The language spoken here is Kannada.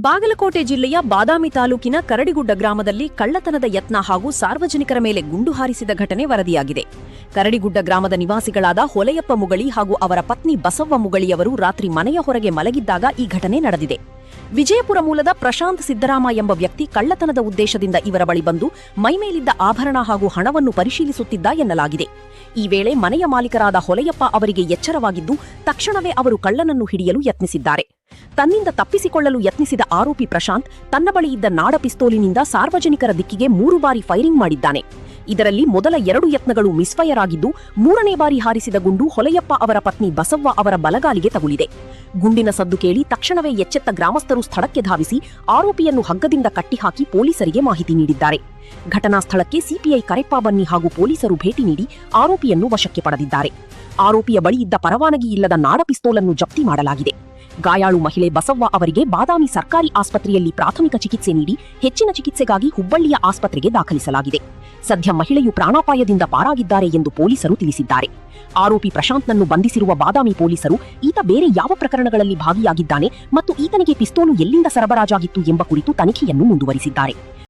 ಬಾಗಲಕೋಟೆ ಜಿಲ್ಲೆಯ ಬಾದಾಮಿ ತಾಲೂಕಿನ ಕರಡಿಗುಡ್ಡ ಗ್ರಾಮದಲ್ಲಿ ಕಳ್ಳತನದ ಯತ್ನ ಹಾಗೂ ಸಾರ್ವಜನಿಕರ ಮೇಲೆ ಗುಂಡು ಹಾರಿಸಿದ ಘಟನೆ ವರದಿಯಾಗಿದೆ. ಕರಡಿಗುಡ್ಡ ಗ್ರಾಮದ ನಿವಾಸಿಗಳಾದ ಹೊಲೆಯಪ್ಪ ಮುಗಳಿ ಹಾಗೂ ಅವರ ಪತ್ನಿ ಬಸವ್ವ ಮುಗಳಿಯವರು ರಾತ್ರಿ ಮನೆಯ ಹೊರಗೆ ಮಲಗಿದ್ದಾಗ ಈ ಘಟನೆ ನಡೆದಿದೆ. ವಿಜಯಪುರ ಮೂಲದ ಪ್ರಶಾಂತ್ ಸಿದ್ದರಾಮ ಎಂಬ ವ್ಯಕ್ತಿ ಕಳ್ಳತನದ ಉದ್ದೇಶದಿಂದ ಇವರ ಬಳಿ ಬಂದು ಮೈಮೇಲಿದ್ದ ಆಭರಣ ಹಾಗೂ ಹಣವನ್ನು ಪರಿಶೀಲಿಸುತ್ತಿದ್ದ ಎನ್ನಲಾಗಿದೆ. ಈ ವೇಳೆ ಮನೆಯ ಮಾಲೀಕರಾದ ಹೊಲೆಯಪ್ಪ ಅವರಿಗೆ ಎಚ್ಚರವಾಗಿದ್ದು ತಕ್ಷಣವೇ ಅವರು ಕಳ್ಳನನ್ನು ಹಿಡಿಯಲು ಯತ್ನಿಸಿದ್ದಾರೆ. ತನ್ನಿಂದ ತಪ್ಪಿಸಿಕೊಳ್ಳಲು ಯತ್ನಿಸಿದ ಆರೋಪಿ ಪ್ರಶಾಂತ್ ತನ್ನ ಬಳಿ ಇದ್ದ ನಾಡ ಪಿಸ್ತೂಲಿನಿಂದ ಸಾರ್ವಜನಿಕರ ದಿಕ್ಕಿಗೆ 3 ಬಾರಿ ಫೈರಿಂಗ್ ಮಾಡಿದ್ದಾನೆ. ಇದರಲ್ಲಿ ಮೊದಲ 2 ಯತ್ನಗಳು ಮಿಸ್ಫೈರ್ ಆಗಿದ್ದು 3ನೇ ಬಾರಿ ಹಾರಿಸಿದ ಗುಂಡು ಹೊಲೆಯಪ್ಪ ಅವರ ಪತ್ನಿ ಬಸವ್ವ ಅವರ ಬಲಗಾಲಿಗೆ ತಗುಲಿದೆ. ಗುಂಡಿನ ಸದ್ದು ಕೇಳಿ ತಕ್ಷಣವೇ ಎಚ್ಚೆತ್ತ ಗ್ರಾಮಸ್ಥರು ಸ್ಥಳಕ್ಕೆ ಧಾವಿಸಿ ಆರೋಪಿಯನ್ನು ಹಗ್ಗದಿಂದ ಕಟ್ಟಿಹಾಕಿ ಪೊಲೀಸರಿಗೆ ಮಾಹಿತಿ ನೀಡಿದ್ದಾರೆ. ಘಟನಾ ಸ್ಥಳಕ್ಕೆ ಸಿಪಿಐ ಕರೆಪ್ಪ ಬನ್ನಿ ಹಾಗೂ ಪೊಲೀಸರು ಭೇಟಿ ನೀಡಿ ಆರೋಪಿಯನ್ನು ವಶಕ್ಕೆ ಪಡೆದಿದ್ದಾರೆ. ಆರೋಪಿಯ ಬಳಿ ಇದ್ದ ಪರವಾನಗಿ ಇಲ್ಲದ ನಾಡ ಪಿಸ್ತೂಲನ್ನು ಜಪ್ತಿ ಮಾಡಲಾಗಿದೆ. ಗಾಯಾಳು ಮಹಿಳೆ ಬಸವ್ವ ಅವರಿಗೆ ಬಾದಾಮಿ ಸರ್ಕಾರಿ ಆಸ್ಪತ್ರೆಯಲ್ಲಿ ಪ್ರಾಥಮಿಕ ಚಿಕಿತ್ಸೆ ನೀಡಿ ಹೆಚ್ಚಿನ ಚಿಕಿತ್ಸೆಗಾಗಿ ಹುಬ್ಬಳ್ಳಿಯ ಆಸ್ಪತ್ರೆಗೆ ದಾಖಲಿಸಲಾಗಿದೆ. ಸದ್ಯ ಮಹಿಳೆಯು ಪ್ರಾಣಾಪಾಯದಿಂದ ಪಾರಾಗಿದ್ದಾರೆ ಎಂದು ಪೊಲೀಸರು ತಿಳಿಸಿದ್ದಾರೆ. ಆರೋಪಿ ಪ್ರಶಾಂತ್ನನ್ನು ಬಂಧಿಸಿರುವ ಬಾದಾಮಿ ಪೊಲೀಸರು ಈತ ಬೇರೆ ಯಾವ ಪ್ರಕರಣಗಳಲ್ಲಿ ಭಾಗಿಯಾಗಿದ್ದಾನೆ ಮತ್ತು ಈತನಿಗೆ ಪಿಸ್ತೂಲು ಎಲ್ಲಿಂದ ಸರಬರಾಜಾಗಿತ್ತು ಎಂಬ ಕುರಿತು ತನಿಖೆಯನ್ನು ಮುಂದುವರಿಸಿದ್ದಾರೆ.